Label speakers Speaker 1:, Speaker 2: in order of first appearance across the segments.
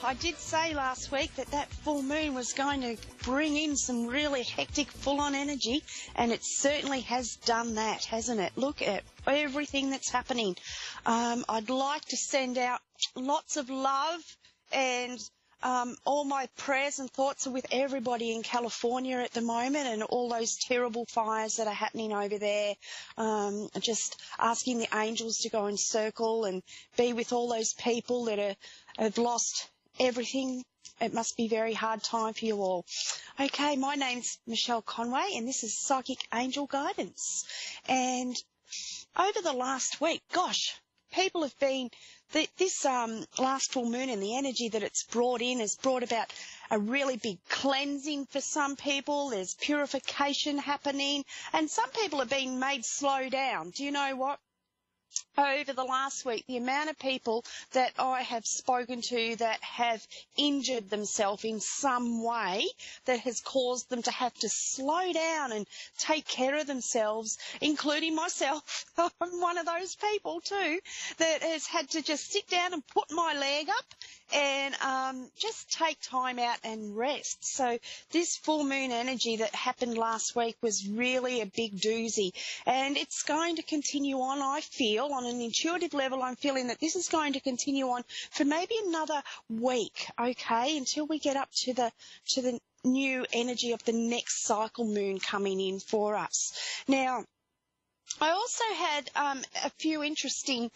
Speaker 1: I did say last week that that full moon was going to bring in some really hectic, full-on energy, and it certainly has done that, hasn't it? Look at everything that's happening. I'd like to send out lots of love, and all my prayers and thoughts are with everybody in California at the moment and all those terrible fires that are happening over there. Just asking the angels to go and circle and be with all those people that have lost everything. It must be a very hard time for you all. Okay, my name's Michelle Conway, and this is Psychic Angel Guidance. And over the last week, gosh, people have been... This last full moon and the energy that it's brought in has brought about a really big cleansing for some people. There's purification happening, and some people are being made slow down. Do you know what? Over the last week, the amount of people that I have spoken to that have injured themselves in some way that has caused them to have to slow down and take care of themselves, including myself. I'm one of those people too that has had to just sit down and put my leg up and just take time out and rest. So this full moon energy that happened last week was really a big doozy, and it's going to continue on. I feel on an intuitive level, I'm feeling that this is going to continue on for maybe another week, okay, until we get up to the new energy of the next cycle moon coming in for us. Now, I also had a few interesting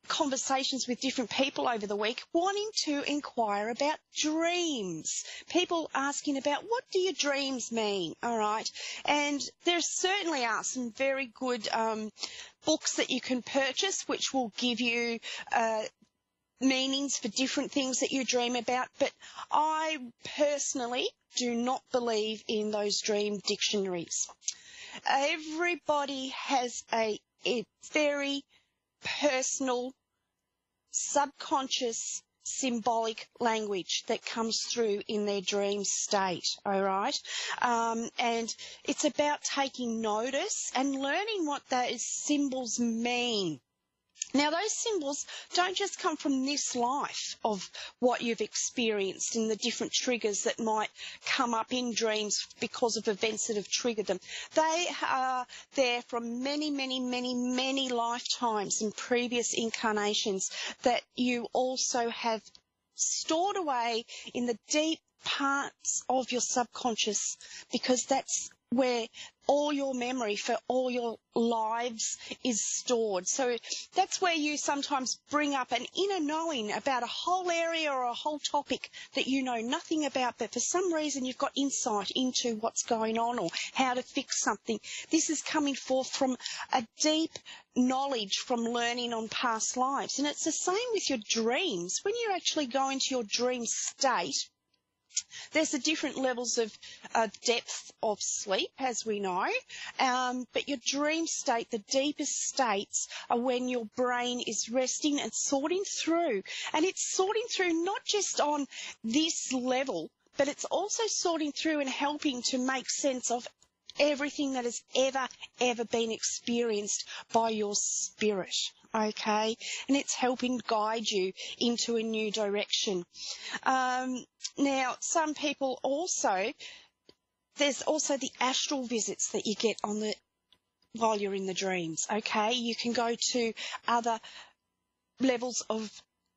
Speaker 1: conversations with different people over the week wanting to inquire about dreams. People asking about, what do your dreams mean? All right. And there certainly are some very good books that you can purchase which will give you meanings for different things that you dream about. But I personally do not believe in those dream dictionaries. Everybody has a very personal, subconscious, symbolic language that comes through in their dream state, all right? And it's about taking notice and learning what those symbols mean. Now, those symbols don't just come from this life of what you've experienced and the different triggers that might come up in dreams because of events that have triggered them. They are there from many, many, many, many lifetimes and previous incarnations that you also have stored away in the deep parts of your subconscious, because that's where all your memory for all your lives is stored. So that's where you sometimes bring up an inner knowing about a whole area or a whole topic that you know nothing about, but for some reason you've got insight into what's going on or how to fix something. This is coming forth from a deep knowledge from learning on past lives. And it's the same with your dreams. When you actually go into your dream state, there's the different levels of depth of sleep, as we know, but your dream state, the deepest states, are when your brain is resting and sorting through. And it's sorting through not just on this level, but it's also sorting through and helping to make sense of everything that has ever been experienced by your spirit, okay? And it's helping guide you into a new direction. Now, some people also, there's also the astral visits that you get while you're in the dreams, okay? You can go to other levels of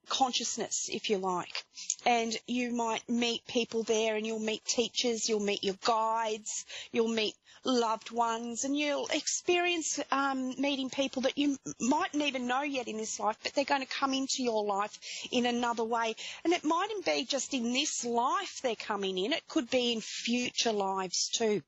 Speaker 1: consciousness, if you like, and you might meet people there, and you'll meet teachers, you'll meet your guides, you'll meet loved ones, and you'll experience meeting people that you mightn't even know yet in this life, but they're going to come into your life in another way. And it mightn't be just in this life they're coming in, it could be in future lives too.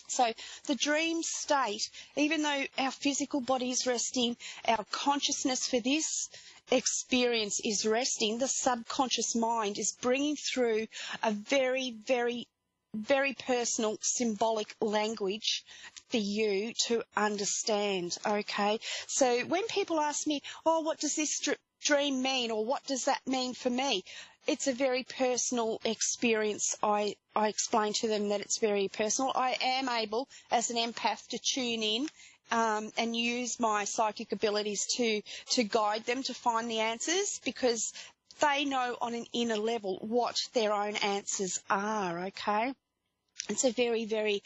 Speaker 1: So the dream state, even though our physical body is resting, our consciousness for this experience is resting, the subconscious mind is bringing through a very, very, very personal symbolic language for you to understand, okay? So when people ask me, oh, what does this dream mean, or what does that mean for me? It's a very personal experience. I explain to them that it's very personal. I am able, as an empath, to tune in and use my psychic abilities to guide them to find the answers, because they know on an inner level what their own answers are, okay? It's a very, very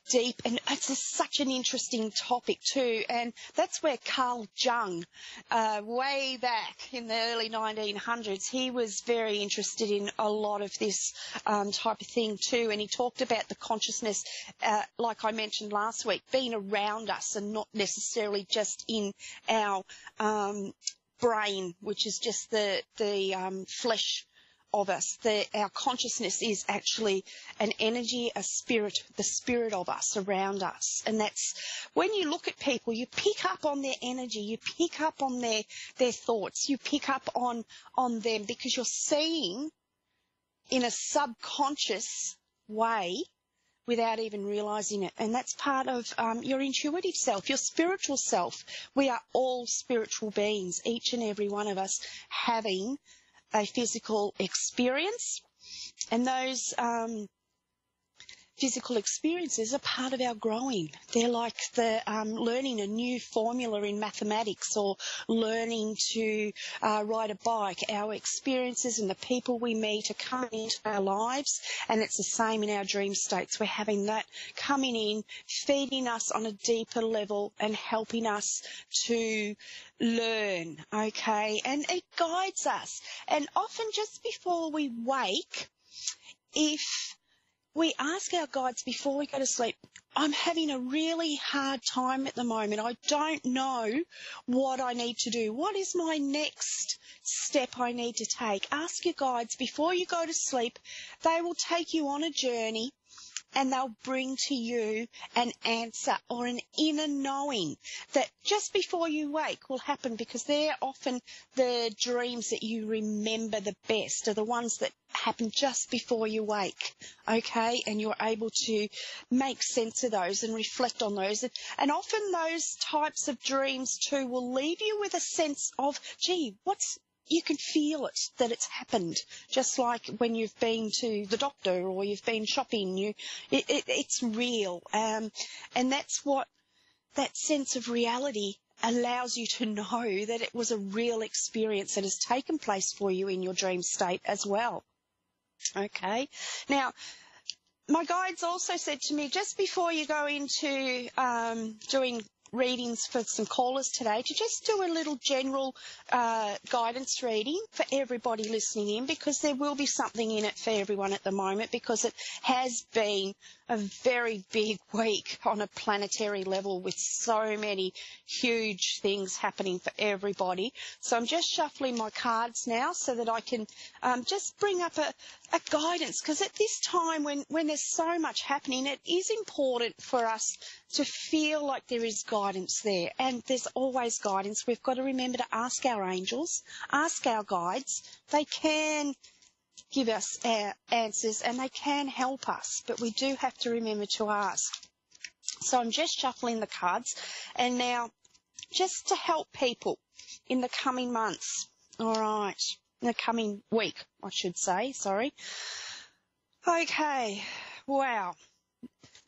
Speaker 1: deep, and it's such an interesting topic too. And that's where Carl Jung, way back in the early 1900s, he was very interested in a lot of this type of thing too. And he talked about the consciousness, like I mentioned last week, being around us and not necessarily just in our brain, which is just the flesh of us. Our consciousness is actually an energy, a spirit, the spirit of us around us. And that's when you look at people, you pick up on their energy, you pick up on their thoughts, you pick up on them, because you're seeing in a subconscious way without even realizing it. And that's part of your intuitive self, your spiritual self. We are all spiritual beings, each and every one of us having a physical experience, and those physical experiences are part of our growing. They're like the learning a new formula in mathematics, or learning to ride a bike. Our experiences and the people we meet are coming into our lives, and it's the same in our dream states. We're having that coming in, feeding us on a deeper level and helping us to learn, okay? And it guides us. And often just before we wake, if we ask our guides before we go to sleep, I'm having a really hard time at the moment. I don't know what I need to do. What is my next step I need to take? Ask your guides before you go to sleep. They will take you on a journey, and they'll bring to you an answer or an inner knowing that just before you wake will happen, because they're often the dreams that you remember the best, are the ones that happen just before you wake, okay? And you're able to make sense of those and reflect on those. And often those types of dreams too will leave you with a sense of, gee, you can feel it, that it's happened, just like when you've been to the doctor or you've been shopping. It's real, and that's what that sense of reality allows you to know, that it was a real experience that has taken place for you in your dream state as well. Okay, now my guides also said to me, just before you go into doing readings for some callers today, to just do a little general guidance reading for everybody listening in, because there will be something in it for everyone at the moment, because it has been a very big week on a planetary level with so many huge things happening for everybody. So I'm just shuffling my cards now so that I can just bring up a guidance, because at this time when there's so much happening, it is important for us to feel like there is guidance there, and there's always guidance. We've got to remember to ask our angels, ask our guides. They can give us our answers and they can help us, but we do have to remember to ask. So I'm just shuffling the cards, and now just to help people in the coming months, all right, in the coming week, I should say, sorry. Okay, wow.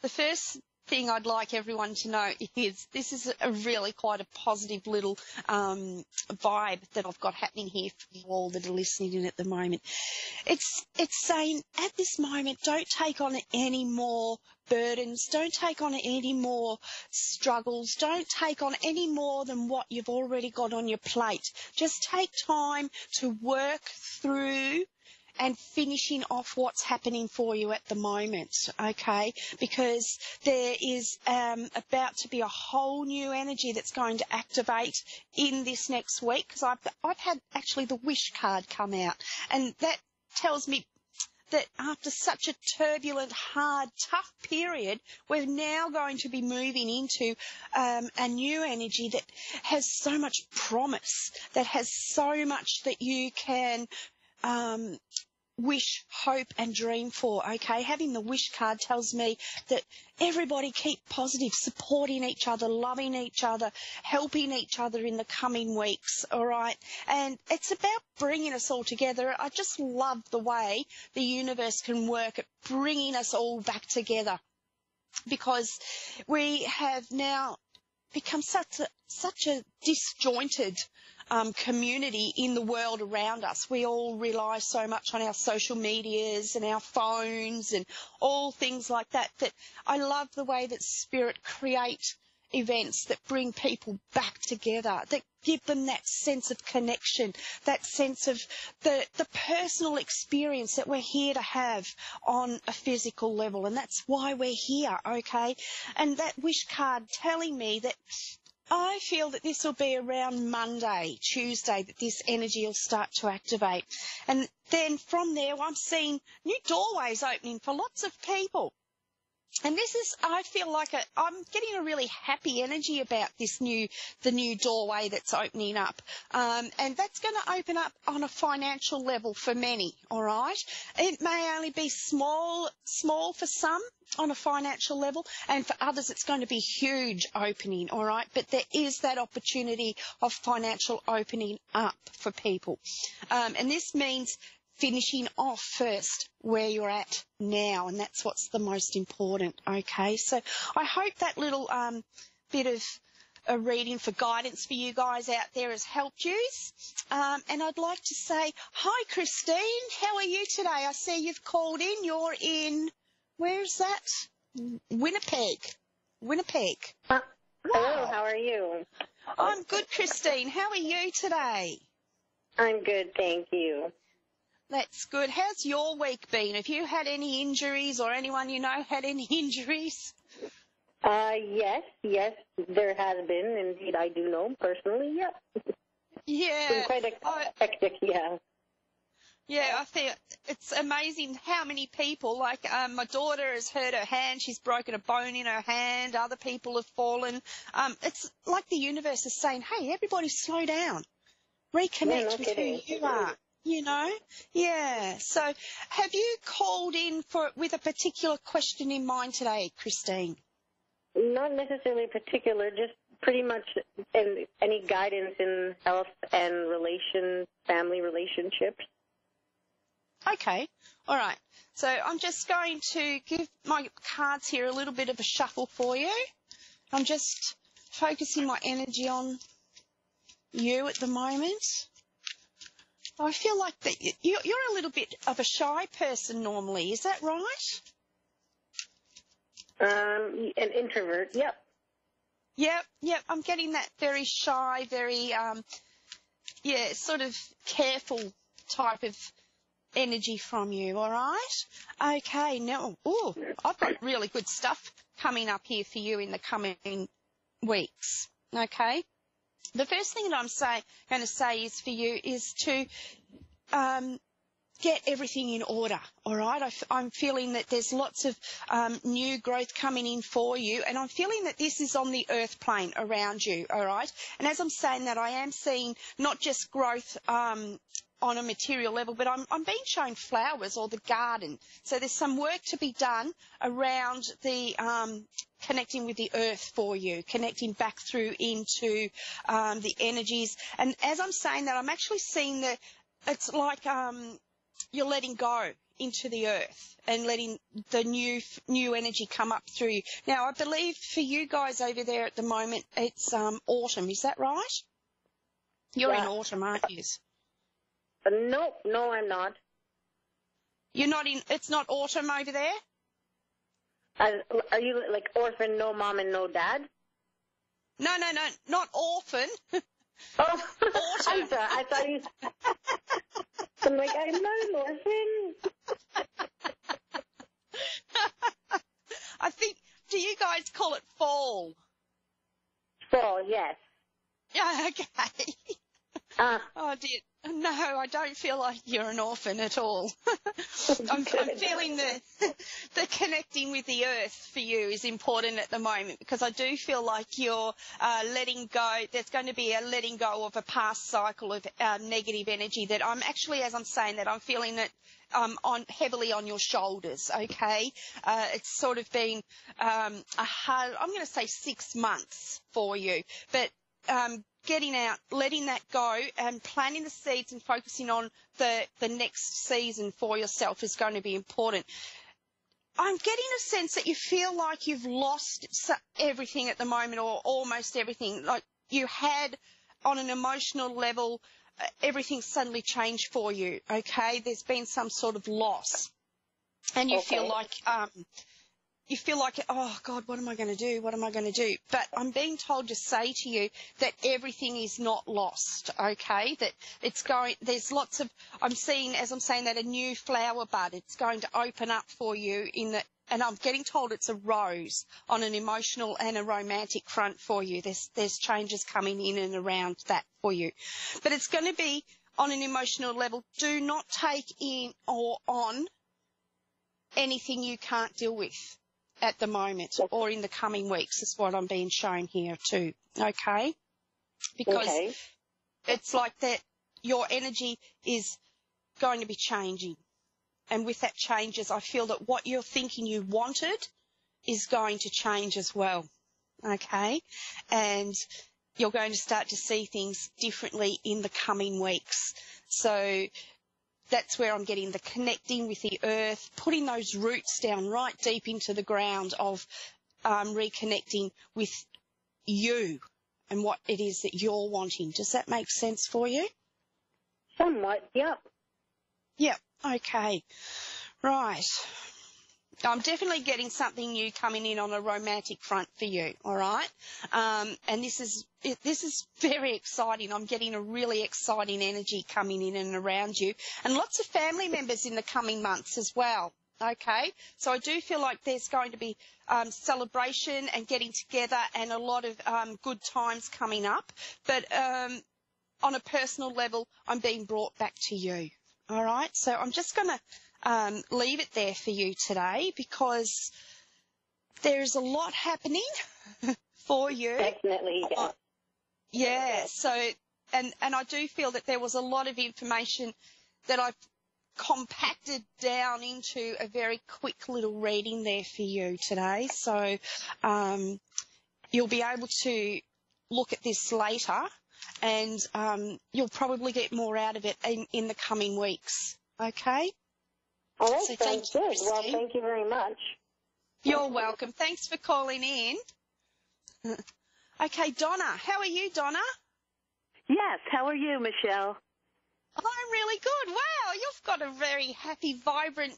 Speaker 1: The first thing I'd like everyone to know is this is a really quite a positive little vibe that I've got happening here for you all that are listening in at the moment. It's saying at this moment, don't take on any more burdens, don't take on any more struggles, don't take on any more than what you've already got on your plate. Just take time to work through and finishing off what's happening for you at the moment, okay? Because there is about to be a whole new energy that's going to activate in this next week, because I've had actually the wish card come out, and that tells me that after such a turbulent, hard, tough period, we're now going to be moving into a new energy that has so much promise, that has so much that you can wish, hope and dream for, okay? Having the wish card tells me that everybody keep positive, supporting each other, loving each other, helping each other in the coming weeks, all right? And it's about bringing us all together. I just love the way the universe can work at bringing us all back together, because we have now become such a disjointed community in the world around us. We all rely so much on our social medias and our phones and all things like that, that I love the way that Spirit create events that bring people back together, that give them that sense of connection, that sense of the personal experience that we're here to have on a physical level. And that's why we're here, okay? And that wish card telling me that I feel that this will be around Monday, Tuesday, that this energy will start to activate. And then from there, I'm seeing new doorways opening for lots of people. And this is, I feel like I'm getting a really happy energy about the new doorway that's opening up. And that's going to open up on a financial level for many, all right? It may only be small for some on a financial level, and for others it's going to be huge opening, all right? But there is that opportunity of financial opening up for people. And this means finishing off first where you're at now, and that's what's the most important, okay? So I hope that little bit of a reading for guidance for you guys out there has helped you. And I'd like to say, hi, Christine. How are you today? I see you've called in. You're in, where's that? Winnipeg.
Speaker 2: Hello, how are you?
Speaker 1: I'm good, Christine. How are you today?
Speaker 2: I'm good, thank you.
Speaker 1: That's good. How's your week been? Have you had any injuries, or anyone you know had any injuries?
Speaker 2: Yes, there has been. Indeed, I do know personally, yeah.
Speaker 1: Yeah.
Speaker 2: It's been quite hectic, yeah.
Speaker 1: Yeah, I think it's amazing how many people, like my daughter has hurt her hand, she's broken a bone in her hand, other people have fallen. It's like the universe is saying, hey, everybody slow down, reconnect with who you are. You know? Yeah. So have you called in with a particular question in mind today, Christine?
Speaker 2: Not necessarily particular, just pretty much any guidance in health and family relationships.
Speaker 1: Okay. All right. So I'm just going to give my cards here a little bit of a shuffle for you. I'm just focusing my energy on you at the moment. I feel like that you're a little bit of a shy person normally. Is that right?
Speaker 2: An introvert, yep.
Speaker 1: Yep. I'm getting that very shy, very, sort of careful type of energy from you, all right? Okay, now, I've got really good stuff coming up here for you in the coming weeks, okay? The first thing that I'm going to say is for you is to get everything in order, all right? I'm feeling that there's lots of new growth coming in for you, and I'm feeling that this is on the earth plane around you, all right? And as I'm saying that, I am seeing not just growth on a material level, but I'm being shown flowers or the garden. So there's some work to be done around the connecting with the earth for you, connecting back through into the energies. And as I'm saying that, I'm actually seeing that it's like you're letting go into the earth and letting the new energy come up through you. Now, I believe for you guys over there at the moment, it's autumn. Is that right? You're in autumn, aren't you?
Speaker 2: No, I'm not.
Speaker 1: You're not in, it's not autumn over there?
Speaker 2: Are you like orphan, no mom and no dad?
Speaker 1: No, not orphan.
Speaker 2: Oh,
Speaker 1: autumn.
Speaker 2: I'm sorry. I thought you. I'm like, I'm not an orphan.
Speaker 1: I think, do you guys call it fall?
Speaker 2: Fall, yes.
Speaker 1: Yeah, okay. Oh dear. No, I don't feel like you're an orphan at all. I'm feeling the connecting with the earth for you is important at the moment, because I do feel like you're letting go. There's going to be a letting go of a past cycle of negative energy that I'm actually, as I'm saying that, I'm feeling that heavily on your shoulders, okay? It's sort of been I'm going to say 6 months for you, but getting out, letting that go, and planting the seeds and focusing on the next season for yourself is going to be important. I'm getting a sense that you feel like you've lost everything at the moment, or almost everything. Like you had on an emotional level, everything's suddenly changed for you, okay? There's been some sort of loss. And you feel like, oh, God, what am I going to do? What am I going to do? But I'm being told to say to you that everything is not lost, okay? That there's lots of, as I'm saying that, a new flower bud. It's going to open up for you and I'm getting told it's a rose on an emotional and a romantic front for you. There's changes coming in and around that for you. But it's going to be on an emotional level. Do not take in or on anything you can't deal with at the moment or in the coming weeks is what I'm being shown here too, okay? Because it's like that your energy is going to be changing. And with that changes, I feel that what you're thinking you wanted is going to change as well, okay? And you're going to start to see things differently in the coming weeks. So that's where I'm getting the connecting with the earth, putting those roots down right deep into the ground of reconnecting with you and what it is that you're wanting. Does that make sense for you?
Speaker 2: Somewhat, yep.
Speaker 1: Yep, okay. Right. I'm definitely getting something new coming in on a romantic front for you, all right? And this is very exciting. I'm getting a really exciting energy coming in and around you, and lots of family members in the coming months as well, okay? So I do feel like there's going to be celebration and getting together and a lot of good times coming up. But on a personal level, I'm being brought back to you, all right? So I'm just going to leave it there for you today because there's a lot happening for you.
Speaker 2: Definitely, yeah.
Speaker 1: Yeah, so, and I do feel that there was a lot of information that I've compacted down into a very quick little reading there for you today. So you'll be able to look at this later and you'll probably get more out of it in the coming weeks, okay?
Speaker 2: All right,
Speaker 1: So
Speaker 2: sounds good. Well, thank you very much.
Speaker 1: You're welcome. Thanks for calling in. Okay, Donna. How are you, Donna?
Speaker 3: Yes, how are you, Michelle?
Speaker 1: I'm really good. Wow, you've got a very happy, vibrant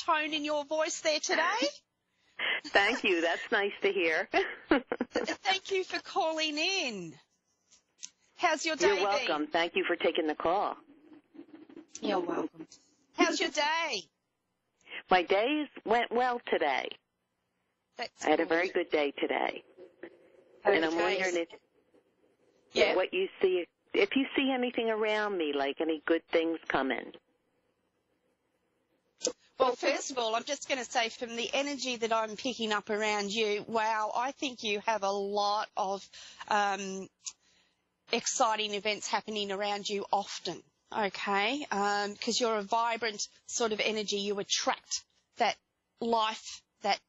Speaker 1: tone in your voice there today.
Speaker 3: Thank you. That's nice to hear.
Speaker 1: Thank you for calling in. How's your day
Speaker 3: You're welcome.
Speaker 1: been?
Speaker 3: Thank you for taking the call.
Speaker 1: You're welcome. How's your day?
Speaker 3: My days went well today. I had a very good day today.
Speaker 1: Okay.
Speaker 3: And I'm wondering what you see, if you see anything around me, like any good things coming.
Speaker 1: Well, first of all, I'm just going to say from the energy that I'm picking up around you, wow, I think you have a lot of exciting events happening around you often, okay? Because you're a vibrant sort of energy. You attract that life, that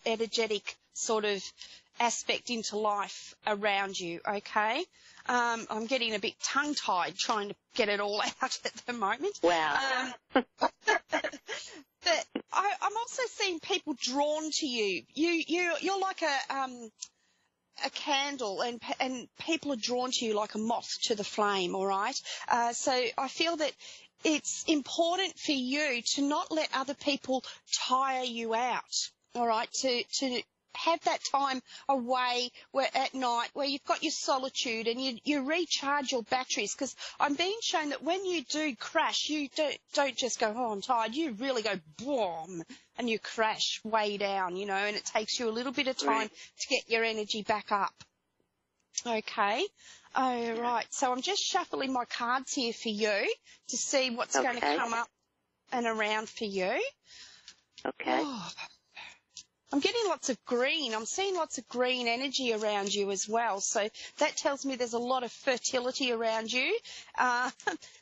Speaker 1: energetic sort of aspect into life around you, okay? I'm getting a bit tongue-tied trying to get it all out at the moment.
Speaker 3: Wow.
Speaker 1: But I'm also seeing people drawn to you. You're like a candle, and people are drawn to you like a moth to the flame, all right? So I feel that it's important for you to not let other people tire you out, all right? To have that time away at night where you've got your solitude and you recharge your batteries, because I'm being shown that when you do crash, you don't just go, oh, I'm tired. You really go boom and you crash way down, you know, and it takes you a little bit of time to get your energy back up. Okay. Oh, right. So I'm just shuffling my cards here for you to see what's going to come up and around for you.
Speaker 3: Okay.
Speaker 1: Oh. I'm getting lots of green. I'm seeing lots of green energy around you as well. So that tells me there's a lot of fertility around you.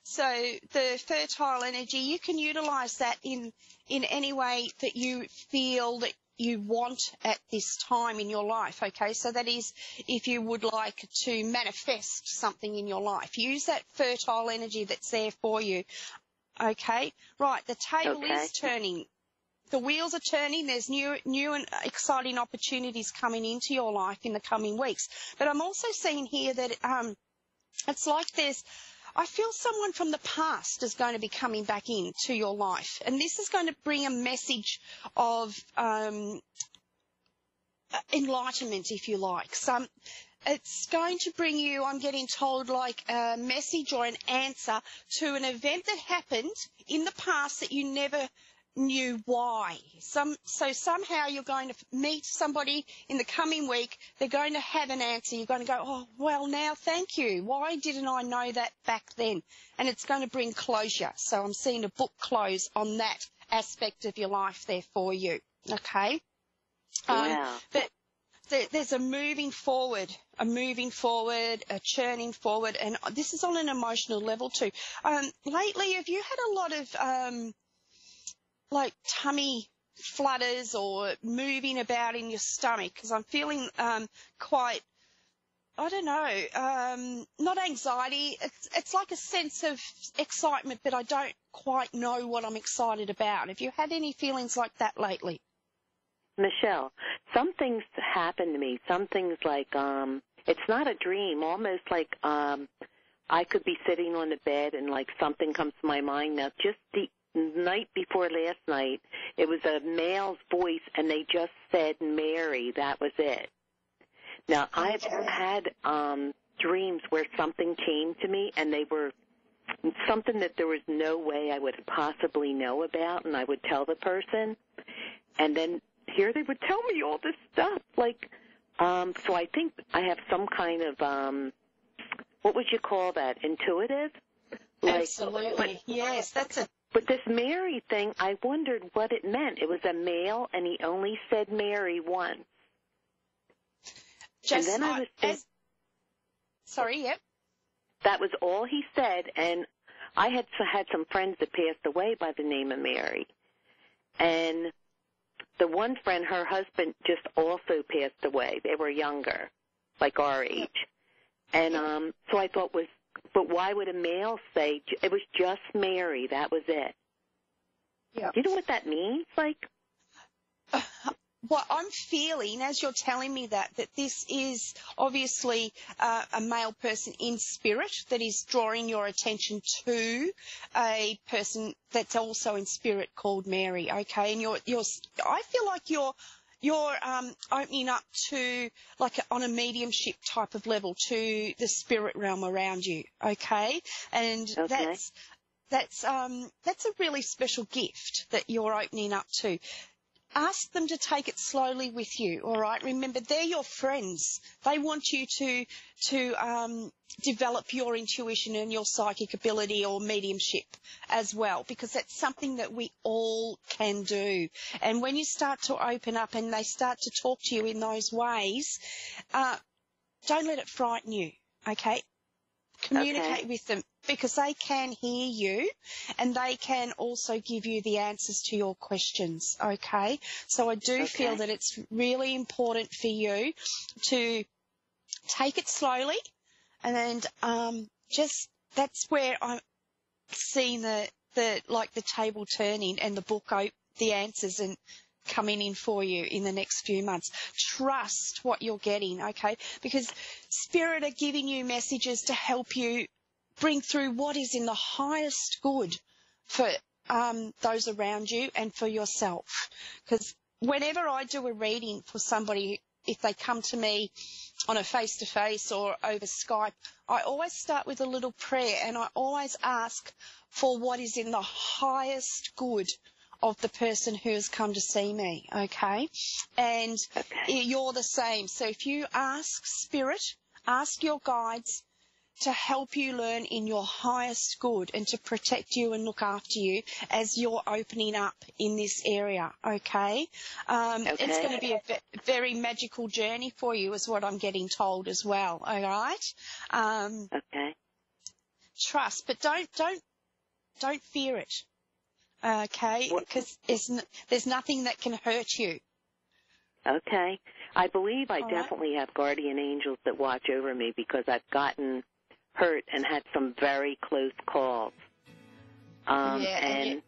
Speaker 1: So the fertile energy, you can utilise that in any way that you feel that you want at this time in your life, okay? So that is if you would like to manifest something in your life. Use that fertile energy that's there for you, okay? Right, the table is turning. the wheels are turning. There's new and exciting opportunities coming into your life in the coming weeks. But I'm also seeing here that it's like I feel someone from the past is going to be coming back into your life. And this is going to bring a message of enlightenment, if you like. It's going to bring you, I'm getting told, like a message or an answer to an event that happened in the past that you never knew why. So somehow you're going to meet somebody in the coming week. They're going to have an answer. You're going to go, oh, well, now, thank you. Why didn't I know that back then? And it's going to bring closure. So I'm seeing a book close on that aspect of your life there for you. Okay?
Speaker 3: Wow.
Speaker 1: But there's a moving forward, a churning forward, and this is on an emotional level too. Lately, have you had a lot of like tummy flutters or moving about in your stomach? Because I'm feeling quite, I don't know, not anxiety. It's like a sense of excitement, but I don't quite know what I'm excited about. Have you had any feelings like that lately?
Speaker 3: Michelle, some things happen to me. Some things like, it's not a dream, almost like I could be sitting on the bed and like something comes to my mind. Now, just the night before last night, it was a male's voice and they just said Mary. That was it. Now, I've had dreams where something came to me and they were something that there was no way I would possibly know about, and I would tell the person, and then here they would tell me all this stuff, like, so I think I have some kind of, what would you call that, intuitive? Like,
Speaker 1: absolutely, yes, that's a...
Speaker 3: But this Mary thing, I wondered what it meant. It was a male, and he only said Mary once.
Speaker 1: Just,
Speaker 3: and then I was
Speaker 1: sorry, yep.
Speaker 3: That was all he said, and I had some friends that passed away by the name of Mary. And the one friend, her husband just also passed away. They were younger, like our age. And so I thought, but why would a male say, it was just Mary, that was it?
Speaker 1: Yeah.
Speaker 3: You know what that means? Like,
Speaker 1: what I'm feeling as you're telling me that this is obviously a male person in spirit that is drawing your attention to a person that's also in spirit called Mary, okay? And I feel like you're opening up to, like, on a mediumship type of level to the spirit realm around you, okay? And
Speaker 3: okay.
Speaker 1: that's a really special gift that you're opening up to. Ask them to take it slowly with you, all right? Remember, they're your friends. They want you to develop your intuition and your psychic ability or mediumship as well, because that's something that we all can do. And when you start to open up and they start to talk to you in those ways, don't let it frighten you, okay? Communicate with them, because they can hear you and they can also give you the answers to your questions, okay? So I do feel that it's really important for you to take it slowly, and just that's where I'm seeing the table turning and the book the answers and coming in for you in the next few months. Trust what you're getting, okay? Because Spirit are giving you messages to help you bring through what is in the highest good for those around you and for yourself. Because whenever I do a reading for somebody, if they come to me on a face-to-face or over Skype, I always start with a little prayer, and I always ask for what is in the highest good of the person who has come to see me, okay? And you're the same. So if you ask Spirit, ask your guides to help you learn in your highest good and to protect you and look after you as you're opening up in this area, okay? It's going to be a very magical journey for you, is what I'm getting told as well, all right? Trust, but don't fear it. Okay, because there's nothing that can hurt you.
Speaker 3: Okay. I believe I definitely have guardian angels that watch over me, because I've gotten hurt and had some very close calls. And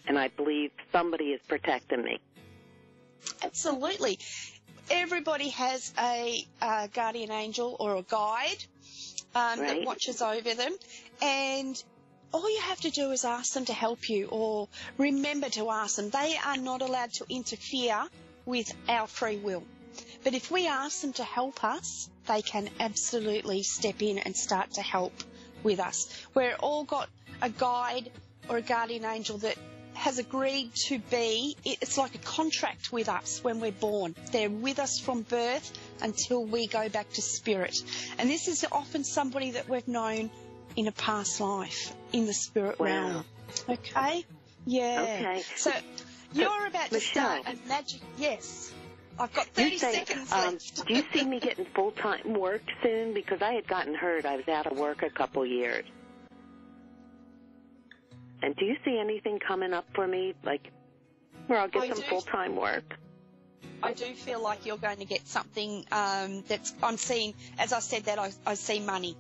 Speaker 3: and I believe somebody is protecting me.
Speaker 1: Absolutely. Everybody has a guardian angel or a guide that watches over them, and all you have to do is ask them to help you, or remember to ask them. They are not allowed to interfere with our free will. But if we ask them to help us, they can absolutely step in and start to help with us. We're all got a guide or a guardian angel that has agreed to be, it's like a contract with us when we're born. They're with us from birth until we go back to spirit. And this is often somebody that we've known in a past life, in the spirit realm. Okay? Yeah.
Speaker 3: Okay.
Speaker 1: So you're about to
Speaker 3: Michelle,
Speaker 1: start a magic... Yes. I've got 30 seconds left.
Speaker 3: Do you see me getting full-time work soon? Because I had gotten hurt. I was out of work a couple years. And do you see anything coming up for me, like where I'll get some full-time work?
Speaker 1: I do feel like you're going to get something that's, I'm seeing, as I said that, I see money.